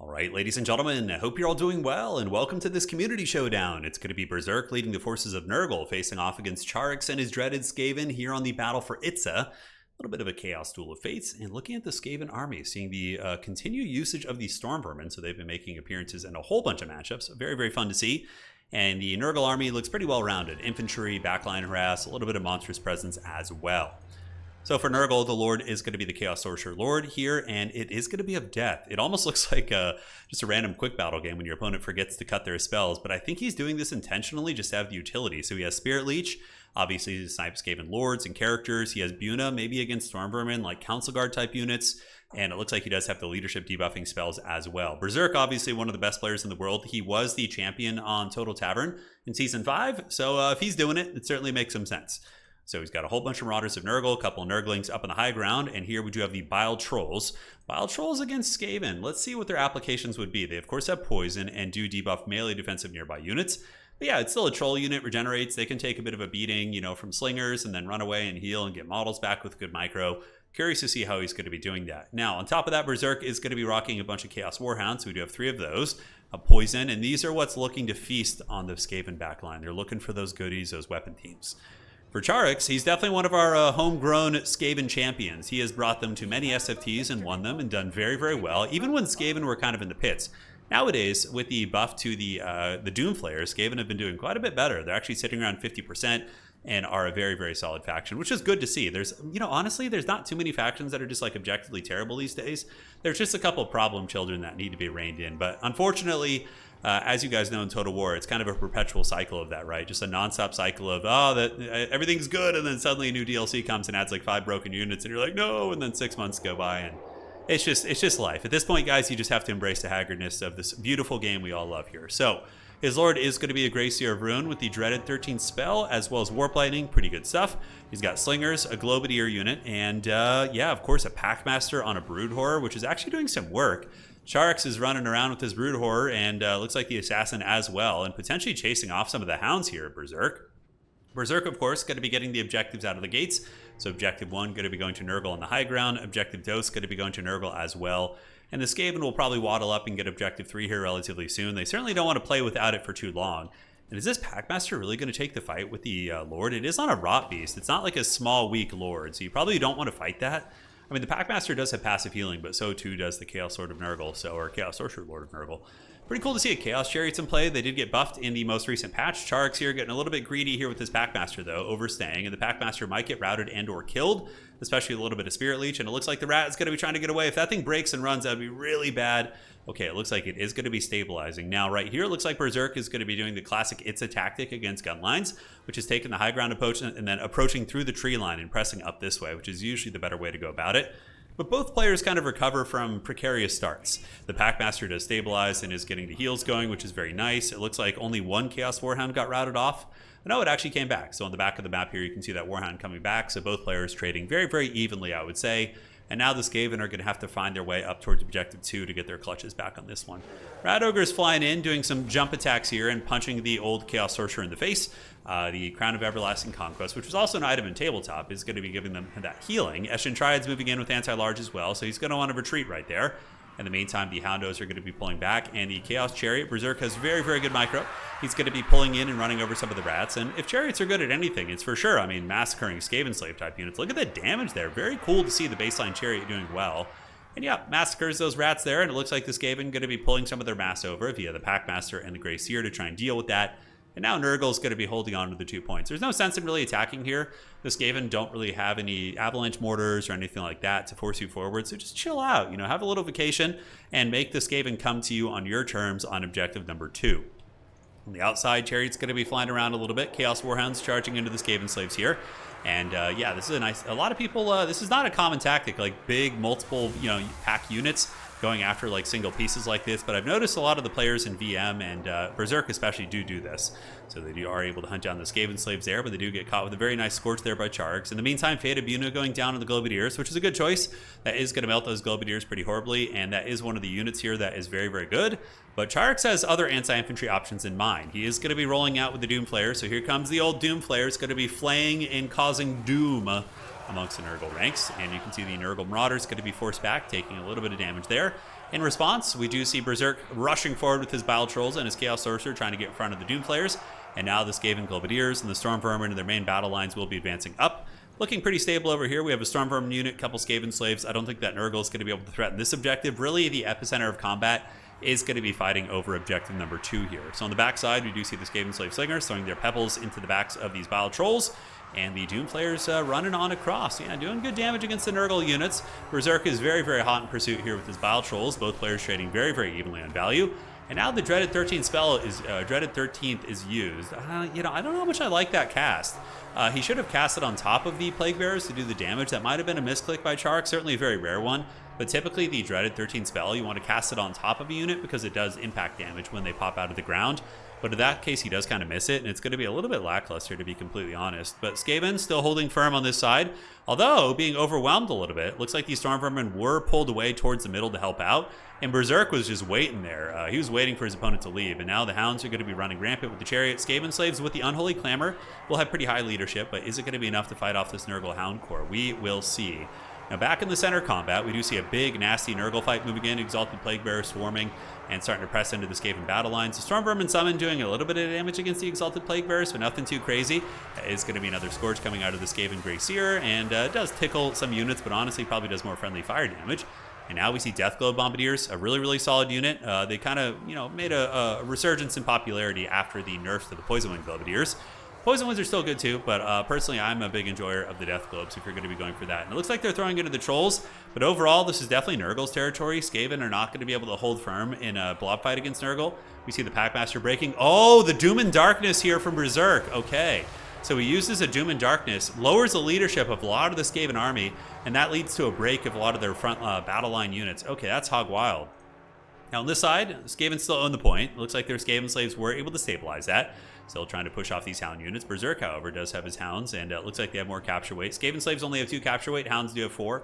All right, ladies and gentlemen, I hope you're all doing well, and welcome to this community showdown. It's going to be Berserk leading the forces of Nurgle, facing off against Charix and his dreaded Skaven here on the battle for Itza. A little bit of a chaos duel of fates, and looking at the Skaven army, seeing the continued usage of the Storm Vermin, so they've been making appearances in a whole bunch of matchups. Very, very fun to see. And the Nurgle army looks pretty well rounded. Infantry, backline harass, a little bit of monstrous presence as well. So for Nurgle, the Lord is going to be the Chaos Sorcerer Lord here, and it is going to be of death. It almost looks like just a random quick battle game when your opponent forgets to cut their spells, but I think he's doing this intentionally just to have the utility. So he has Spirit Leech, obviously he snipes Skaven Lords and characters. He has Buna, maybe against Storm Vermin, like Council Guard type units, and it looks like he does have the leadership debuffing spells as well. Berserk, obviously one of the best players in the world. He was the champion on Total Tavern in Season 5, so if he's doing it, it certainly makes some sense. So he's got a whole bunch of Marauders of Nurgle, a couple of Nurglings up on the high ground, and here we do have the Bile Trolls. Bile Trolls against Skaven. Let's see what their applications would be. They, of course, have Poison and do debuff melee defensive nearby units. But yeah, it's still a Troll unit, regenerates. They can take a bit of a beating, you know, from Slingers and then run away and heal and get models back with good micro. Curious to see how he's going to be doing that. Now, on top of that, Berserk is going to be rocking a bunch of Chaos Warhounds. So we do have 3 of those. A Poison, and these are what's looking to feast on the Skaven backline. They're looking for those goodies, those weapon teams. For Charix, he's definitely one of our homegrown Skaven champions. He has brought them to many SFTs and won them and done very, very well, even when Skaven were kind of in the pits. Nowadays, with the buff to the Doomflayers, Skaven have been doing quite a bit better. They're actually sitting around 50% and are a very, very solid faction, which is good to see. There's, you know, honestly, there's not too many factions that are just like objectively terrible these days. There's just a couple of problem children that need to be reined in. But unfortunately, as you guys know in Total War, it's kind of a perpetual cycle of that, right? Just a nonstop cycle of, everything's good, and then suddenly a new DLC comes and adds like 5 broken units, and you're like, no, and then 6 months go by, and it's just life. At this point, guys, you just have to embrace the haggardness of this beautiful game we all love here. So his Lord is going to be a Gracier of Ruin with the dreaded 13th spell, as well as Warp Lightning. Pretty good stuff. He's got Slingers, a Globadier unit, and yeah, of course, a Packmaster on a Brood Horror, which is actually doing some work. Charix is running around with his Brood Horror, and looks like the Assassin as well, and potentially chasing off some of the Hounds here at Berserk. Berserk, of course, going to be getting the objectives out of the gates. So Objective 1 going to be going to Nurgle on the high ground. Objective 2 going to be going to Nurgle as well. And the Skaven will probably waddle up and get Objective 3 here relatively soon. They certainly don't want to play without it for too long. And is this Packmaster really going to take the fight with the Lord? It is on a Rot Beast. It's not like a small, weak Lord, so you probably don't want to fight that. I mean, the Packmaster does have passive healing, but so too does the Chaos Lord of Nurgle, or Chaos Sorcerer Lord of Nurgle. Pretty cool to see a Chaos Chariots in play. They did get buffed in the most recent patch. Charix here getting a little bit greedy here with his Packmaster, though, overstaying. And the Packmaster might get routed and or killed, especially a little bit of Spirit Leech. And it looks like the Rat is going to be trying to get away. If that thing breaks and runs, that would be really bad. Okay, it looks like it is going to be stabilizing. Now, right here, it looks like Berserk is going to be doing the classic Itza tactic against gun lines, which is taking the high ground approach and then approaching through the tree line and pressing up this way, which is usually the better way to go about it. But both players kind of recover from precarious starts. The Packmaster does stabilize and is getting the heals going, which is very nice. It looks like only one Chaos Warhound got routed off. But no, it actually came back. So on the back of the map here, you can see that Warhound coming back. So both players trading very, very evenly, I would say. And now the Skaven are going to have to find their way up towards Objective 2 to get their clutches back on this one. Rat Ogre's flying in, doing some jump attacks here and punching the old Chaos Sorcerer in the face. The Crown of Everlasting Conquest, which was also an item in Tabletop, is going to be giving them that healing. Eshin Triad's moving in with Anti-Large as well, so he's going to want to retreat right there. In the meantime, the Houndos are going to be pulling back, and the Chaos Chariot, Berserk has very, very good micro. He's going to be pulling in and running over some of the rats, and if Chariots are good at anything, it's for sure, I mean, massacring Skaven Slave type units. Look at the damage there. Very cool to see the baseline Chariot doing well. And yeah, massacres those rats there, and it looks like the Skaven going to be pulling some of their mass over via the Packmaster and the Gracier to try and deal with that. And now Nurgle's going to be holding on to the 2 points. There's no sense in really attacking here. The Skaven don't really have any avalanche mortars or anything like that to force you forward. So just chill out, you know, have a little vacation and make the Skaven come to you on your terms on objective number 2. On the outside, Chariot's going to be flying around a little bit. Chaos Warhounds charging into the Skaven slaves here. And yeah, this is a lot of people, this is not a common tactic, like big multiple, you know, pack units going after like single pieces like this, but I've noticed a lot of the players in VM and Berserk especially do this. So they are able to hunt down the Skaven slaves there, but they do get caught with a very nice scorch there by Charix. In the meantime, Fate of Buna going down on the Globadiers, which is a good choice. That is going to melt those Globadiers pretty horribly, and that is one of the units here that is very, very good. But Charix has other anti-infantry options in mind. He is going to be rolling out with the Doomflayer, so here comes the old Doomflayer. It's going to be flaying and causing doom amongst the Nurgle ranks, and you can see the Nurgle Marauders going to be forced back, taking a little bit of damage there. In response, we do see Berserk rushing forward with his Battle Trolls and his Chaos Sorcerer trying to get in front of the Doom Flayers. And now the Skaven Globadiers and the Storm Vermin and their main battle lines will be advancing up. Looking pretty stable over here. We have a Storm Vermin unit, couple Skaven Slaves. I don't think that Nurgle is going to be able to threaten this objective. Really, the epicenter of combat is going to be fighting over objective number 2 here. So on the backside, we do see the Skaven Slave Slingers throwing their pebbles into the backs of these Battle Trolls. And the Doom Flayers running on across. Yeah, doing good damage against the Nurgle units. Berserk is very, very hot in pursuit here with his Battle Trolls. Both players trading very, very evenly on value. And now the Dreaded 13th spell is Dreaded 13th is used. You know, I don't know how much I like that cast. He should have cast it on top of the Plague Bearers to do the damage. That might have been a misclick by Chark, certainly a very rare one. But typically the Dreaded 13th spell, you want to cast it on top of a unit because it does impact damage when they pop out of the ground. But in that case, he does kind of miss it, and it's going to be a little bit lackluster, to be completely honest. But Skaven still holding firm on this side, although being overwhelmed a little bit. Looks like these Storm Vermin were pulled away towards the middle to help out, and Berserk was just waiting there. He was waiting for his opponent to leave, and now the Hounds are going to be running rampant with the Chariot. Skaven Slaves with the Unholy Clamor will have pretty high leadership, but is it going to be enough to fight off this Nurgle Hound Corps? We will see. Now back in the center combat, we do see a big, nasty Nurgle fight moving in, Exalted Plague Bearer swarming and starting to press into the Skaven battle lines. The Storm Vermin Summon doing a little bit of damage against the Exalted Plague Bearers, but nothing too crazy. Is going to be another Scourge coming out of the Skaven Grey Seer, and does tickle some units, but honestly probably does more friendly fire damage. And now we see Deathglobe Bombardiers, a really, really solid unit. They kind of, you know, made a resurgence in popularity after the nerfs to the Poison Wing Bombardiers. Poison Winds are still good too, but personally I'm a big enjoyer of the Death Globes if you're going to be going for that. And it looks like they're throwing into the Trolls, but overall this is definitely Nurgle's territory. Skaven are not going to be able to hold firm in a blob fight against Nurgle. We see the Packmaster breaking. Oh, the Doom and Darkness here from Berserk. Okay, so he uses a Doom and Darkness, lowers the leadership of a lot of the Skaven army, and that leads to a break of a lot of their front battle line units. Okay, that's hog wild. Now on this side, Skaven still own the point. Looks like their Skaven Slaves were able to stabilize that. Still trying to push off these Hound units. Berserk, however, does have his Hounds, and it looks like they have more capture weight. Skaven Slaves only have 2 capture weight. Hounds do have 4,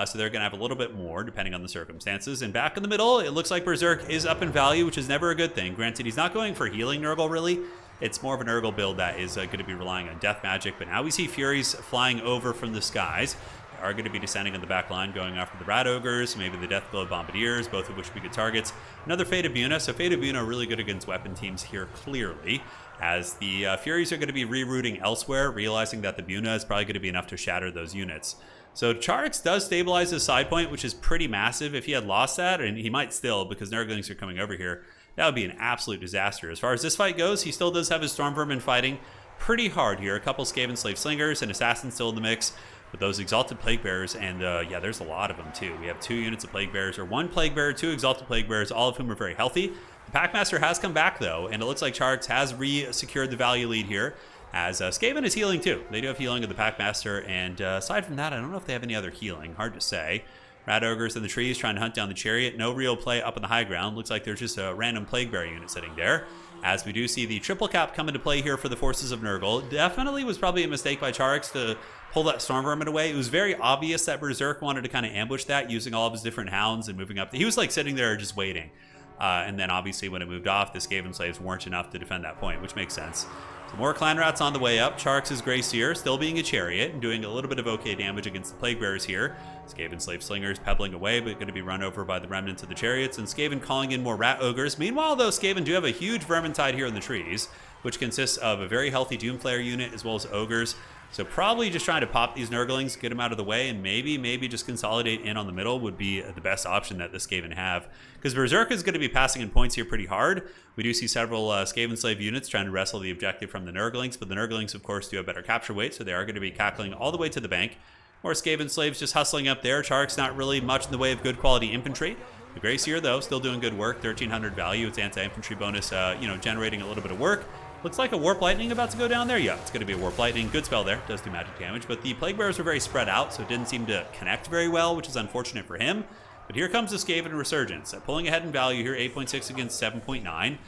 so they're going to have a little bit more, depending on the circumstances. And back in the middle, it looks like Berserk is up in value, which is never a good thing. Granted, he's not going for healing Nurgle, really. It's more of a Nurgle build that is going to be relying on death magic. But now we see Furies flying over from the skies. They are going to be descending on the back line, going after the Rat Ogres, maybe the Deathglobe Bombardiers, both of which would be good targets. Another Fate of Buna. So Fate of Buna are really good against weapon teams here, clearly, as the Furies are going to be rerouting elsewhere, realizing that the Buna is probably going to be enough to shatter those units. So Charix does stabilize his side point, which is pretty massive. If he had lost that, and he might still, because Nurglings are coming over here, that would be an absolute disaster. As far as this fight goes, he still does have his Storm Vermin fighting pretty hard here. A couple Skaven Slave Slingers and Assassins still in the mix. With those Exalted Plague Bearers, and yeah, there's a lot of them too. We have 2 units of Plague Bearers, or 1 Plague Bearer, 2 Exalted Plague Bearers, all of whom are very healthy. The Packmaster has come back though, and it looks like Charix has re-secured the value lead here, as Skaven is healing too. They do have healing of the Packmaster, and aside from that, I don't know if they have any other healing. Hard to say. Rat Ogres in the trees trying to hunt down the Chariot. No real play up on the high ground. Looks like there's just a random Plague Bearer unit sitting there. As we do see the triple cap come into play here for the forces of Nurgle. Definitely was probably a mistake by Charix to pull that Storm Vermin away. It was very obvious that Berserk wanted to kind of ambush that using all of his different Hounds and moving up. He was like sitting there just waiting. And then obviously when it moved off, the Skaven Slaves weren't enough to defend that point, which makes sense. So more Clan Rats on the way up. Charix's Grey Seer still being a Chariot and doing a little bit of okay damage against the Plague Bearers here. Skaven Slave Slingers pebbling away, but going to be run over by the remnants of the Chariots, and Skaven calling in more Rat Ogres. Meanwhile, though, Skaven do have a huge Vermintide here in the trees, which consists of a very healthy Doomflayer unit as well as Ogres. So probably just trying to pop these Nurglings, get them out of the way, and maybe just consolidate in on the middle would be the best option that the Skaven have. Because Berserk is going to be passing in points here pretty hard. We do see several Skaven Slave units trying to wrestle the objective from the Nurglings, but the Nurglings, of course, do have better capture weight, so they are going to be cackling all the way to the bank. More Skaven Slaves just hustling up there. Charix not really much in the way of good quality infantry. The Grey Seer, though, still doing good work. 1300 value. Its anti-infantry bonus, generating a little bit of work. Looks like a Warp Lightning about to go down there. Yeah, it's going to be a Warp Lightning. Good spell there. Does do magic damage. But the Plague Bearers are very spread out, so it didn't seem to connect very well, which is unfortunate for him. But here comes the Skaven Resurgence. Pulling ahead in value here, 8.6 against 7.9.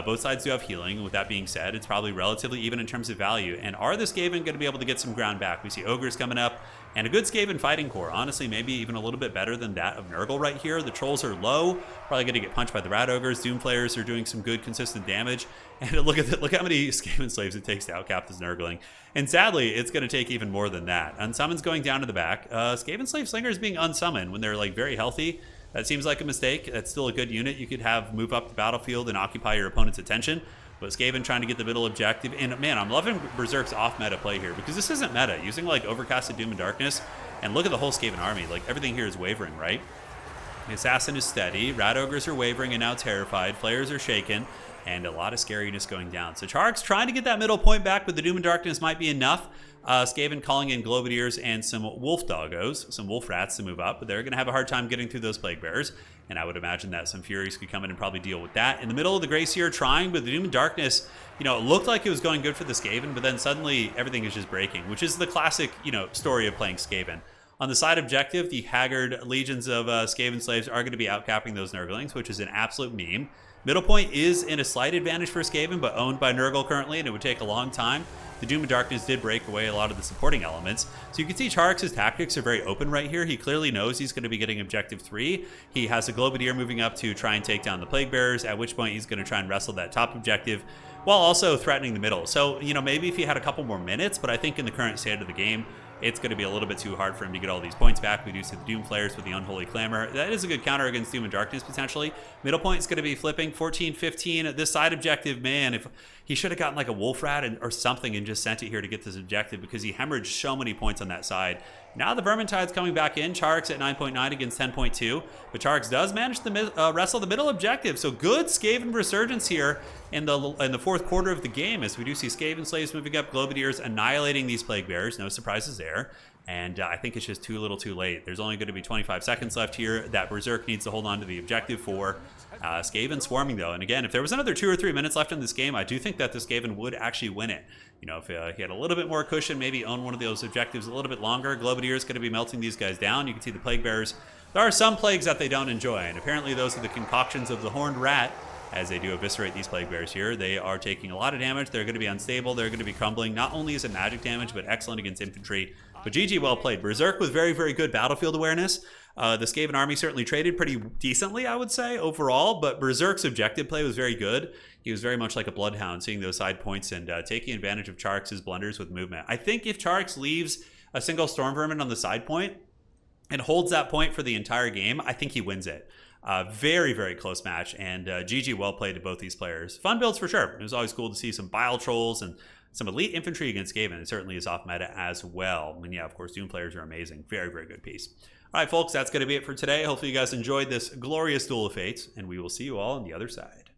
Both sides do have healing. With that being said, it's probably relatively even in terms of value. And are the Skaven going to be able to get some ground back? We see Ogres coming up, and a good Skaven fighting core. Honestly, maybe even a little bit better than that of Nurgle right here. The Trolls are low, probably going to get punched by the Rat Ogres. Doomflayers are doing some good, consistent damage. And look how many Skaven Slaves it takes to outcap this Nurgling. And sadly, it's going to take even more than that. Unsummon's going down to the back. Skaven Slave Slingers being unsummoned when they're like very healthy. That seems like a mistake. That's still a good unit you could have move up the battlefield and occupy your opponent's attention. But Skaven trying to get the middle objective. And man, I'm loving Berserk's off-meta play here because this isn't meta. Using like Overcasted Doom and Darkness. And look at the whole Skaven army. Like everything here is wavering, right? The Assassin is steady. Rat Ogres are wavering and now terrified. Flayers are shaken. And a lot of scariness going down. So Charik's trying to get that middle point back, but the Doom and Darkness might be enough. Skaven calling in Globadiers and some Wolf Doggos, some Wolf Rats to move up, but they're going to have a hard time getting through those Plague Bearers. And I would imagine that some Furies could come in and probably deal with that. In the middle of the Grey Seer trying, but the Doom and Darkness, you know, it looked like it was going good for the Skaven, but then suddenly everything is just breaking, which is the classic, you know, story of playing Skaven. On the side objective, the haggard legions of Skaven slaves are going to be outcapping those Nurglings, which is an absolute meme. Middle point is in a slight advantage for Skaven, but owned by Nurgle currently, and it would take a long time. The Doom and Darkness did break away a lot of the supporting elements. So you can see Charik's tactics are very open right here. He clearly knows he's going to be getting objective 3. He has a Globadier moving up to try and take down the Plague Bearers, at which point he's going to try and wrestle that top objective while also threatening the middle. So, you know, maybe if he had a couple more minutes, but I think in the current state of the game, it's going to be a little bit too hard for him to get all these points back. We do see the Doom Flayers with the Unholy Clamor. That is a good counter against Doom and Darkness, potentially. Middle point is going to be flipping 14, 15. This side objective, man, if he should have gotten like a Wolf Rat or something and just sent it here to get this objective because he hemorrhaged so many points on that side. Now the Vermintide's coming back in. Charik's at 9.9 against 10.2. But Charik's does manage to wrestle the middle objective. So good Skaven resurgence here in the fourth quarter of the game, as we do see Skaven slaves moving up, Globadiers annihilating these Plague Bearers. No surprises there. And I think it's just too little too late. There's only going to be 25 seconds left here that Berserk needs to hold on to the objective for. Skaven swarming though. And again, if there was another 2 or 3 minutes left in this game, I do think that this Skaven would actually win it. You know, if he had a little bit more cushion, maybe own one of those objectives a little bit longer. Globadier is going to be melting these guys down. You can see the Plague Bearers. There are some plagues that they don't enjoy, and apparently those are the concoctions of the Horned Rat. As they do eviscerate these Plague Bearers here, they are taking a lot of damage. They're going to be unstable. They're going to be crumbling. Not only is it magic damage, but excellent against infantry. But GG, well played. Berserk with very, very good battlefield awareness. The Skaven army certainly traded pretty decently, I would say, overall. But Berserk's objective play was very good. He was very much like a Bloodhound, seeing those side points and taking advantage of Charik's blunders with movement. I think if Charik's leaves a single Storm Vermin on the side point and holds that point for the entire game, I think he wins it. Very, very close match, and GG well played to both these players. Fun builds for sure. It was always cool to see some Bile Trolls and some elite infantry against Skaven. It certainly is off meta as well. And yeah, of course, Doom players are amazing. Very, very good piece. All right, folks, that's going to be it for today. Hopefully you guys enjoyed this glorious Duel of Fates, and we will see you all on the other side.